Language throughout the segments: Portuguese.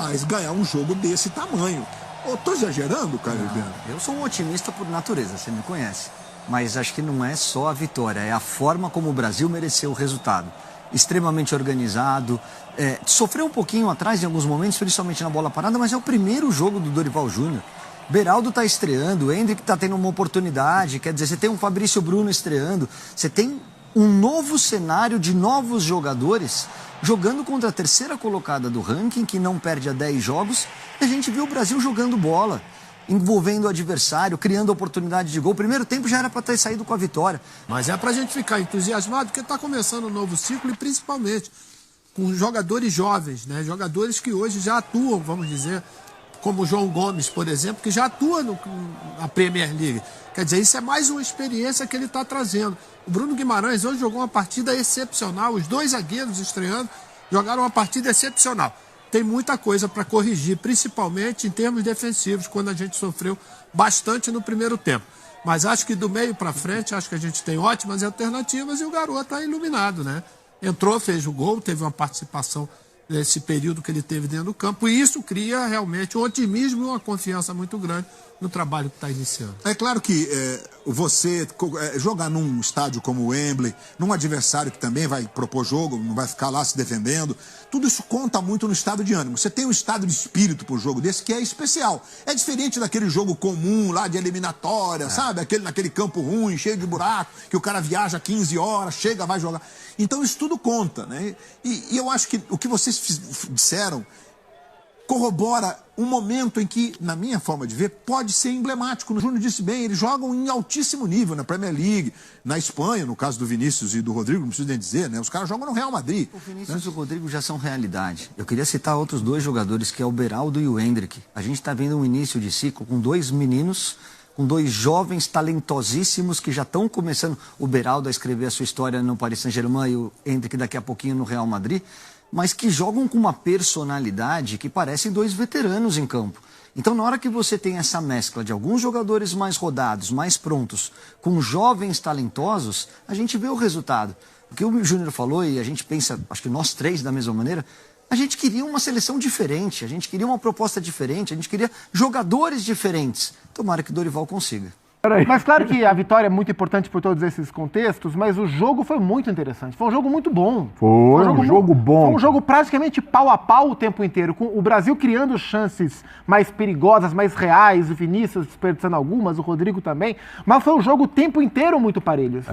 faz ganhar um jogo desse tamanho. Eu tô exagerando, Caio Ribeiro? Eu sou um otimista por natureza, você me conhece. Mas acho que não é só a vitória, é a forma como o Brasil mereceu o resultado. Extremamente organizado, sofreu um pouquinho atrás em alguns momentos, principalmente na bola parada, mas é o primeiro jogo do Dorival Júnior. Beraldo está estreando, o Endrick está tendo uma oportunidade, quer dizer, você tem um Fabrício Bruno estreando, você tem um novo cenário de novos jogadores jogando contra a terceira colocada do ranking, que não perde há 10 jogos, e a gente viu o Brasil jogando bola, envolvendo o adversário, criando oportunidade de gol. O primeiro tempo já era para ter saído com a vitória. Mas é para a gente ficar entusiasmado, porque está começando um novo ciclo e principalmente com jogadores jovens, né? Jogadores que hoje já atuam, vamos dizer, como o João Gomes, por exemplo, que já atua na Premier League. Quer dizer, isso é mais uma experiência que ele está trazendo. O Bruno Guimarães hoje jogou uma partida excepcional, os dois zagueiros estreando jogaram uma partida excepcional. Tem muita coisa para corrigir, principalmente em termos defensivos, quando a gente sofreu bastante no primeiro tempo. Mas acho que do meio para frente, acho que a gente tem ótimas alternativas e o garoto está iluminado, né? Entrou, fez o gol, teve uma participação nesse período que ele teve dentro do campo, e isso cria realmente um otimismo e uma confiança muito grande no trabalho que está iniciando. É claro que você jogar num estádio como o Wembley, num adversário que também vai propor jogo, não vai ficar lá se defendendo, tudo isso conta muito no estado de ânimo. Você tem um estado de espírito para o jogo desse que é especial. É diferente daquele jogo comum lá de eliminatória, sabe? Naquele campo ruim, cheio de buraco, que o cara viaja 15 horas, chega, vai jogar. Então isso tudo conta, né? E eu acho que o que vocês disseram corrobora um momento em que, na minha forma de ver, pode ser emblemático. O Júnior disse bem, eles jogam em altíssimo nível na Premier League, na Espanha, no caso do Vinícius e do Rodrigo, não preciso nem dizer, né? Os caras jogam no Real Madrid. O Vinícius e o Rodrigo já são realidade. Eu queria citar outros dois jogadores, que é o Beraldo e o Endrick. A gente está vendo um início de ciclo com dois meninos, com dois jovens talentosíssimos que já estão começando, o Beraldo a escrever a sua história no Paris Saint-Germain e o Endrick daqui a pouquinho no Real Madrid, mas que jogam com uma personalidade que parecem dois veteranos em campo. Então, na hora que você tem essa mescla de alguns jogadores mais rodados, mais prontos, com jovens talentosos, a gente vê o resultado. O que o Júnior falou, e a gente pensa, acho que nós três da mesma maneira, a gente queria uma seleção diferente, a gente queria uma proposta diferente, a gente queria jogadores diferentes. Tomara que o Dorival consiga. Mas claro que a vitória é muito importante por todos esses contextos, mas o jogo foi muito interessante. Foi um jogo muito bom. Foi um jogo bom. Foi um jogo praticamente pau a pau o tempo inteiro, com o Brasil criando chances mais perigosas, mais reais, o Vinícius desperdiçando algumas, o Rodrigo também, mas foi um jogo o tempo inteiro muito parelho. Se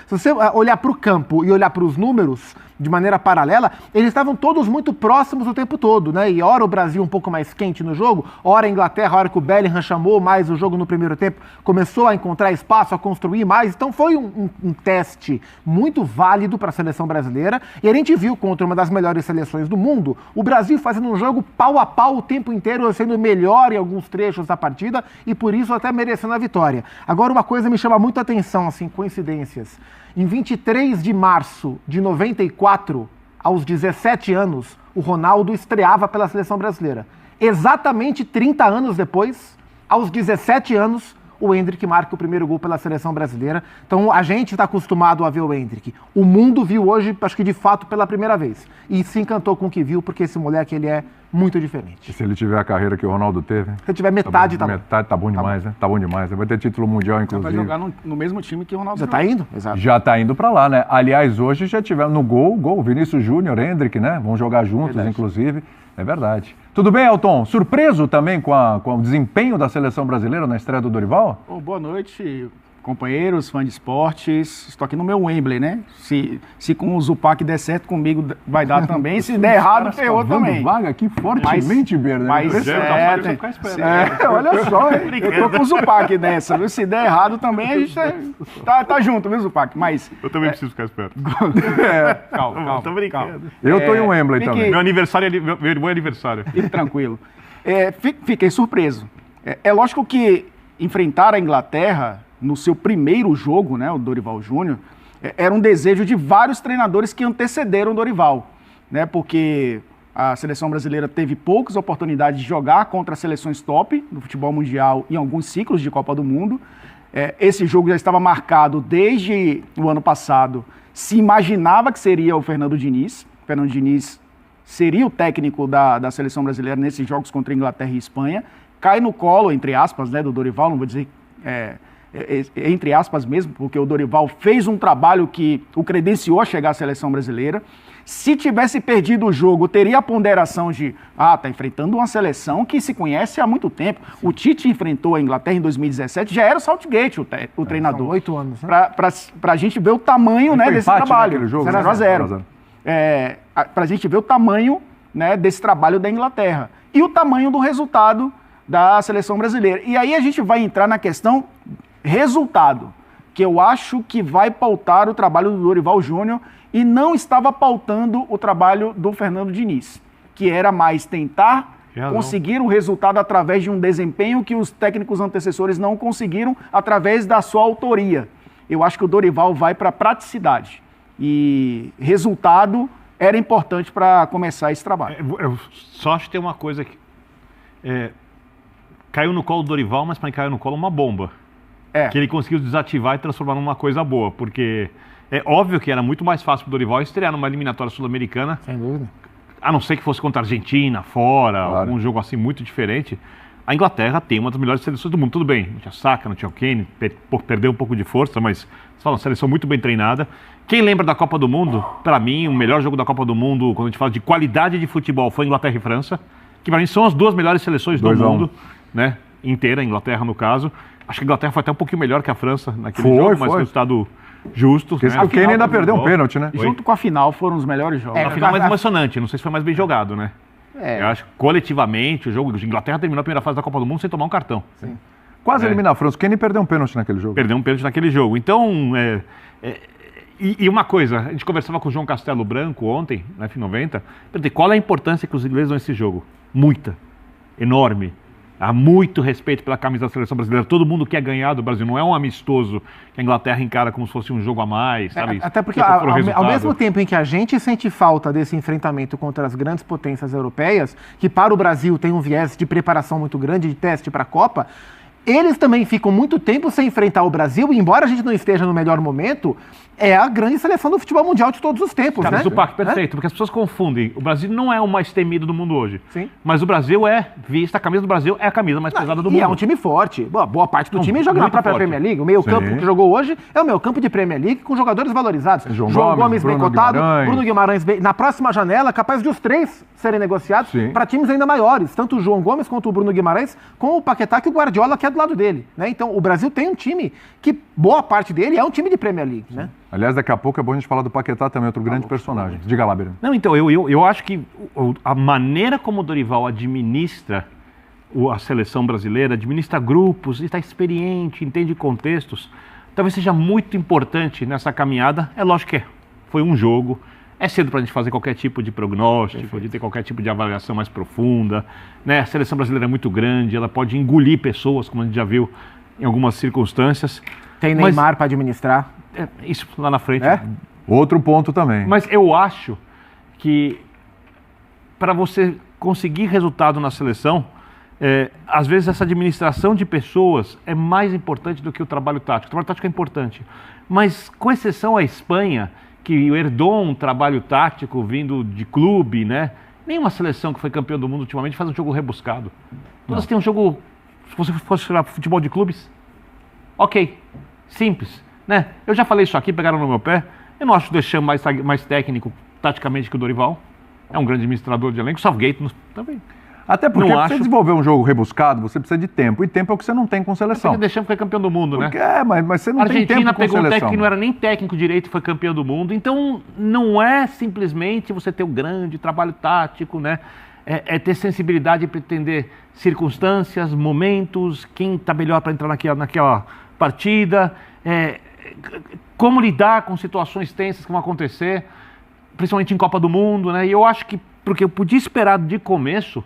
você olhar para o campo e olhar para os números de maneira paralela, eles estavam todos muito próximos o tempo todo, né? E hora o Brasil um pouco mais quente no jogo, hora a Inglaterra, hora que o Bellingham chamou mais o jogo no primeiro tempo, começou a encontrar espaço, a construir mais. Então foi um teste muito válido para a seleção brasileira. E a gente viu contra uma das melhores seleções do mundo, o Brasil fazendo um jogo pau a pau o tempo inteiro, sendo melhor em alguns trechos da partida e por isso até merecendo a vitória. Agora uma coisa me chama muito a atenção, assim, coincidências. Em 23 de março de 94, aos 17 anos, o Ronaldo estreava pela seleção brasileira. Exatamente 30 anos depois, aos 17 anos, o Endrick marca o primeiro gol pela seleção brasileira. Então a gente está acostumado a ver o Endrick. O mundo viu hoje, acho que de fato, pela primeira vez. E se encantou com o que viu, porque esse moleque, ele é muito diferente. E se ele tiver a carreira que o Ronaldo teve? Se ele tiver metade, tá bom. Metade tá bom demais, né? Tá bom demais. Vai ter título mundial, inclusive. Vai jogar no mesmo time que o Ronaldo. Já tá indo? Exato. Já tá indo pra lá, né? Aliás, hoje já tiveram no gol, Vinícius Júnior, Endrick, né? Vão jogar juntos, verdade. Inclusive. É verdade. Tudo bem, Elton? Surpreso também com o desempenho da seleção brasileira na estreia do Dorival? Boa noite, companheiros, fãs de esportes. Estou aqui no meu Wembley, né? Se com o Zupac der certo, comigo vai dar também. Se der errado, ferrou também. Vaga aqui fortemente, Berna. Mas olha só, eu tô com o Zupac nessa, viu? Se der errado também, a gente tá junto, viu, Zupac? Mas eu também preciso ficar esperto. Calma. Tô brincando. Eu tô em Wembley também. Meu aniversário meu bom aniversário. Fique tranquilo. Fiquei surpreso. É lógico que enfrentar a Inglaterra no seu primeiro jogo, né, o Dorival Júnior, era um desejo de vários treinadores que antecederam o Dorival, né, porque a seleção brasileira teve poucas oportunidades de jogar contra as seleções top do futebol mundial em alguns ciclos de Copa do Mundo. Esse jogo já estava marcado desde o ano passado. Se imaginava que seria o Fernando Diniz. O Fernando Diniz seria o técnico da seleção brasileira nesses jogos contra Inglaterra e Espanha, cai no colo, entre aspas, né, do Dorival, não vou dizer entre aspas mesmo, porque o Dorival fez um trabalho que o credenciou a chegar à seleção brasileira. Se tivesse perdido o jogo, teria a ponderação de, tá enfrentando uma seleção que se conhece há muito tempo. O Tite enfrentou a Inglaterra em 2017, já era o Southgate o treinador. São 8 anos, né? Pra gente ver o tamanho, né, desse trabalho. 0-0. Pra gente ver o tamanho, né, desse trabalho da Inglaterra. E o tamanho do resultado da seleção brasileira. E aí a gente vai entrar na questão resultado, que eu acho que vai pautar o trabalho do Dorival Júnior e não estava pautando o trabalho do Fernando Diniz, que era mais tentar conseguir o resultado através de um desempenho que os técnicos antecessores não conseguiram através da sua autoria. Eu acho que o Dorival vai para praticidade e resultado era importante para começar esse trabalho. Eu só acho que tem uma coisa que caiu no colo do Dorival, mas para mim caiu no colo uma bomba. Que ele conseguiu desativar e transformar numa coisa boa, porque é óbvio que era muito mais fácil para o Dorival estrear numa eliminatória sul-americana. Sem dúvida. A não ser que fosse contra a Argentina, fora, Claro. um jogo assim muito diferente. A Inglaterra tem uma das melhores seleções do mundo, tudo bem. Não tinha Saka, não tinha o Kane, perdeu um pouco de força, mas você fala, uma seleção muito bem treinada. Quem lembra da Copa do Mundo, para mim, o melhor jogo da Copa do Mundo, quando a gente fala de qualidade de futebol, foi Inglaterra e França, que para mim são as duas melhores seleções do 2-1. mundo, né? Inteira, a Inglaterra no caso. Acho que a Inglaterra foi até um pouquinho melhor que a França naquele jogo, mas resultado justo. Porque né? o Kane ainda perdeu um pênalti, né? Junto com a final foram os melhores jogos. A final mais emocionante, não sei se foi mais bem jogado, né? Eu acho que coletivamente o jogo de Inglaterra terminou a primeira fase da Copa do Mundo sem tomar um cartão. Quase eliminar a França. O Kane perdeu um pênalti naquele jogo. Perdeu um pênalti naquele jogo. Então, e uma coisa, a gente conversava com o João Castelo Branco ontem, na F90, perguntei qual é a importância que os ingleses dão nesse jogo. Muita, enorme. Há muito respeito pela camisa da seleção brasileira. Todo mundo quer ganhar do Brasil. Não é um amistoso que a Inglaterra encara como se fosse um jogo a mais, sabe? Até porque, Tipo, por ao resultado. mesmo tempo em que a gente sente falta desse enfrentamento contra as grandes potências europeias, que para o Brasil tem um viés de preparação muito grande, de teste para a Copa, eles também ficam muito tempo sem enfrentar o Brasil, e embora a gente não esteja no melhor momento, é a grande seleção do futebol mundial de todos os tempos, Cara, né? mas o Pac, perfeito, porque as pessoas confundem. O Brasil não é o mais temido do mundo hoje. Sim. Mas o Brasil a camisa do Brasil é a camisa mais pesada do E mundo. é um time forte. Boa parte do time joga na muito própria forte. Premier League. O meio campo Sim. que jogou hoje é o meio campo de Premier League com jogadores valorizados. João Gomes Gomes, bem Bruno cotado, Guimarães. Bruno Guimarães bem. Na próxima janela, capaz de os três serem negociados Sim. para times ainda maiores. Tanto o João Gomes quanto o Bruno Guimarães, com o Paquetá que o Guardiola quer do lado dele. Né? Então o Brasil tem um time que boa parte dele é um time de Premier League. Né? Aliás, daqui a pouco é bom a gente falar do Paquetá também, outro grande personagem. Diga lá, Birano. Não, então, eu acho que a maneira como o Dorival administra a seleção brasileira, administra grupos, está experiente, entende contextos, talvez seja muito importante nessa caminhada. É lógico que foi um jogo, é cedo para a gente fazer qualquer tipo de prognóstico, de ter qualquer tipo de avaliação mais profunda. Né? A seleção brasileira é muito grande, ela pode engolir pessoas, como a gente já viu em algumas circunstâncias. Tem Mas- Neymar para administrar. Isso lá na frente. É? Outro ponto também. Mas eu acho que para você conseguir resultado na seleção, às vezes essa administração de pessoas é mais importante do que o trabalho tático. O trabalho tático é importante. Mas com exceção à Espanha, que herdou um trabalho tático vindo de clube, né? Nenhuma seleção que foi campeã do mundo ultimamente faz um jogo rebuscado. Todas têm um jogo, se você fosse tirar futebol de clubes, ok, simples. Né? Eu já falei isso aqui, pegaram no meu pé. Eu não acho o Deschamps mais técnico taticamente que o Dorival. É um grande administrador de elenco. O Southgate também. Até porque Não pra acho. você desenvolver um jogo rebuscado, você precisa de tempo. E tempo é o que você não tem com seleção. O Deschamps foi campeão do mundo, né? Porque, mas você não A tem tempo Argentina com pegou um seleção. técnico que não era nem técnico direito e foi campeão do mundo. Então, não é simplesmente você ter um grande trabalho tático, né? É ter sensibilidade para entender circunstâncias, momentos, quem está melhor para entrar naquela partida, como lidar com situações tensas que vão acontecer, principalmente em Copa do Mundo, né? E eu acho que, porque eu podia esperar de começo,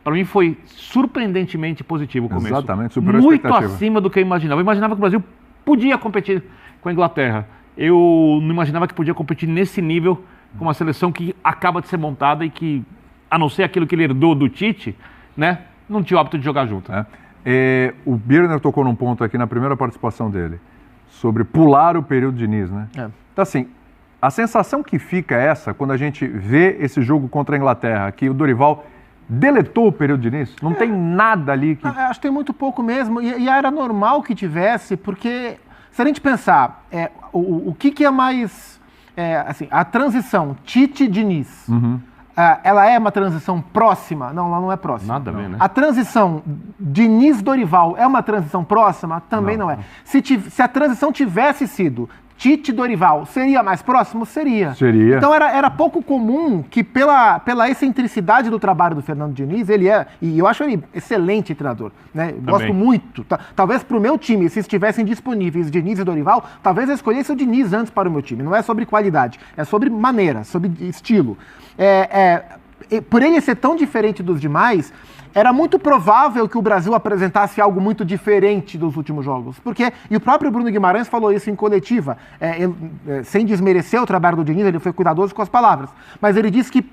para mim foi surpreendentemente positivo o começo. Exatamente, superou a Muito expectativa. acima do que eu imaginava. Eu imaginava que o Brasil podia competir com a Inglaterra. Eu não imaginava que podia competir nesse nível com uma seleção que acaba de ser montada e que, a não ser aquilo que ele herdou do Tite, né, não tinha o hábito de jogar junto. O Birner tocou num ponto aqui na primeira participação dele, sobre pular o período de Diniz, né? Então, assim, A sensação que fica é essa, quando a gente vê esse jogo contra a Inglaterra, que o Dorival deletou o período de início, não tem nada ali que... Acho que tem muito pouco mesmo, e era normal que tivesse, porque se a gente pensar, o que é mais, assim, a transição Tite-Diniz, ela é uma transição próxima? Não, ela não é próxima. Nada a ver, né? A transição Diniz-Dorival é uma transição próxima? Também não é. Se a transição tivesse sido Tite-Dorival, seria mais próximo? Seria. Então era pouco comum que pela excentricidade do trabalho do Fernando Diniz, e eu acho ele excelente treinador, né? Gosto muito. Talvez para o meu time, se estivessem disponíveis Diniz e Dorival, talvez eu escolhesse o Diniz antes para o meu time. Não é sobre qualidade, é sobre maneira, sobre estilo. Por ele ser tão diferente dos demais, era muito provável que o Brasil apresentasse algo muito diferente dos últimos jogos. E o próprio Bruno Guimarães falou isso em coletiva, sem desmerecer o trabalho do Diniz, ele foi cuidadoso com as palavras. Mas ele disse que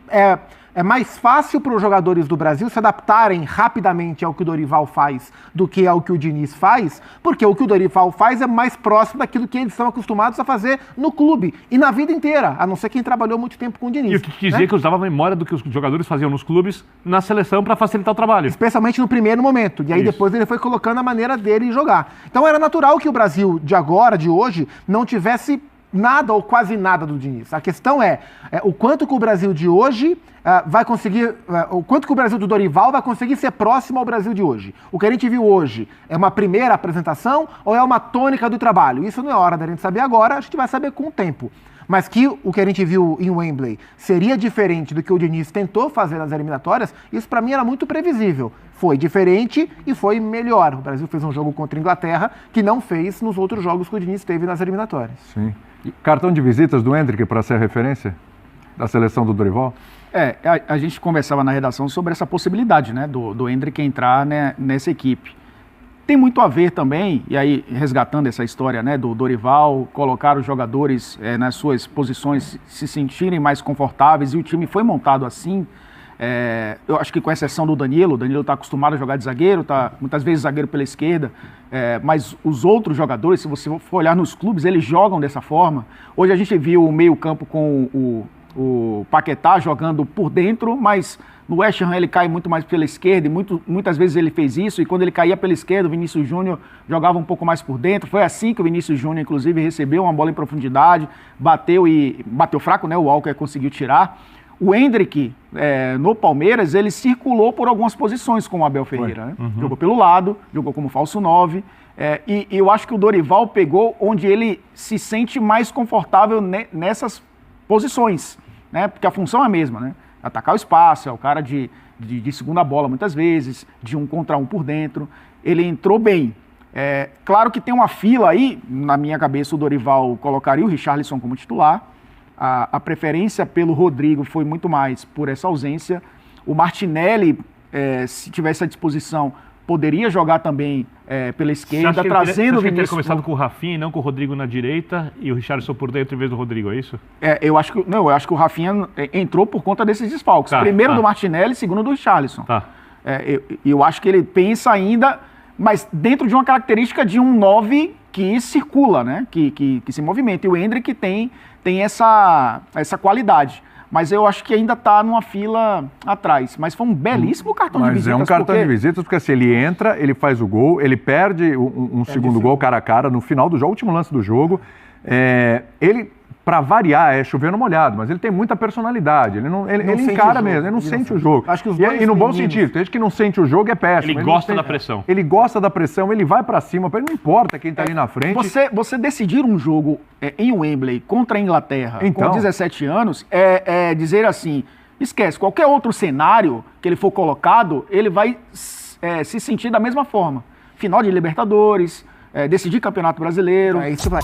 é mais fácil para os jogadores do Brasil se adaptarem rapidamente ao que o Dorival faz do que ao que o Diniz faz, porque o que o Dorival faz é mais próximo daquilo que eles estão acostumados a fazer no clube e na vida inteira, a não ser quem trabalhou muito tempo com o Diniz. E o que quis dizer que usava a memória do que os jogadores faziam nos clubes na seleção para facilitar o trabalho. Especialmente no primeiro momento. E aí depois ele foi colocando a maneira dele jogar. Então era natural que o Brasil de agora, de hoje, não tivesse nada ou quase nada do Diniz. A questão é o quanto que o Brasil de hoje vai conseguir, o quanto que o Brasil do Dorival vai conseguir ser próximo ao Brasil de hoje. O que a gente viu hoje é uma primeira apresentação ou é uma tônica do trabalho? Isso não é hora da gente saber agora, a gente vai saber com o tempo. Mas que o que a gente viu em Wembley seria diferente do que o Diniz tentou fazer nas eliminatórias, isso para mim era muito previsível. Foi diferente e foi melhor. O Brasil fez um jogo contra a Inglaterra que não fez nos outros jogos que o Diniz teve nas eliminatórias. Sim. Cartão de visitas do Endrick para ser a referência da seleção do Dorival? A gente conversava na redação sobre essa possibilidade, né, do Endrick entrar, né, nessa equipe. Tem muito a ver também, e aí resgatando essa história, né, do Dorival, colocar os jogadores nas suas posições, se sentirem mais confortáveis, e o time foi montado assim. Eu acho que com exceção do Danilo, o Danilo está acostumado a jogar de zagueiro, muitas vezes zagueiro pela esquerda, mas os outros jogadores, se você for olhar nos clubes, eles jogam dessa forma. Hoje a gente viu o meio-campo com o Paquetá jogando por dentro, mas no West Ham ele cai muito mais pela esquerda, e muitas vezes ele fez isso, e quando ele caía pela esquerda, o Vinícius Júnior jogava um pouco mais por dentro. Foi assim que o Vinícius Júnior, inclusive, recebeu uma bola em profundidade, bateu fraco, né? O Walker conseguiu tirar. O Endrick, no Palmeiras, ele circulou por algumas posições com o Abel Ferreira. Né? Jogou pelo lado, jogou como falso 9. E eu acho que o Dorival pegou onde ele se sente mais confortável nessas posições, né? Porque a função é a mesma, né? Atacar o espaço, é o cara de segunda bola muitas vezes, de 1 contra 1 por dentro. Ele entrou bem. Claro que tem uma fila aí, na minha cabeça o Dorival colocaria o Richarlison como titular. A preferência pelo Rodrigo foi muito mais por essa ausência. O Martinelli, se tivesse à disposição, poderia jogar também pela esquerda, trazendo o Vinícius. Ele teria começado com o Rafinha e não com o Rodrigo na direita e o Richarlison por dentro em vez do Rodrigo, é isso? Eu acho que o Rafinha entrou por conta desses desfalques. Primeiro do Martinelli, segundo do Richarlison. Eu acho que ele pensa ainda, mas dentro de uma característica de um 9 que circula, né? Que se movimenta. E o Endrick tem essa qualidade. Mas eu acho que ainda está numa fila atrás. Mas foi um belíssimo cartão de visitas. Mas é um cartão de visitas porque assim, ele entra, ele faz o gol, ele perde um segundo gol cara a cara no final do jogo, último lance do jogo. Ele, para variar, é chover no molhado, mas ele tem muita personalidade. Ele encara mesmo, ele não sente o jogo. Acho que os e no bom sentido, tem gente que não sente o jogo é péssimo. Ele gosta da pressão. Ele gosta da pressão, ele vai para cima, para ele não importa quem está ali na frente. Você decidir um jogo em Wembley contra a Inglaterra com 17 anos é dizer assim, esquece, qualquer outro cenário que ele for colocado, ele vai se sentir da mesma forma. Final de Libertadores, decidir Campeonato Brasileiro. Isso vai.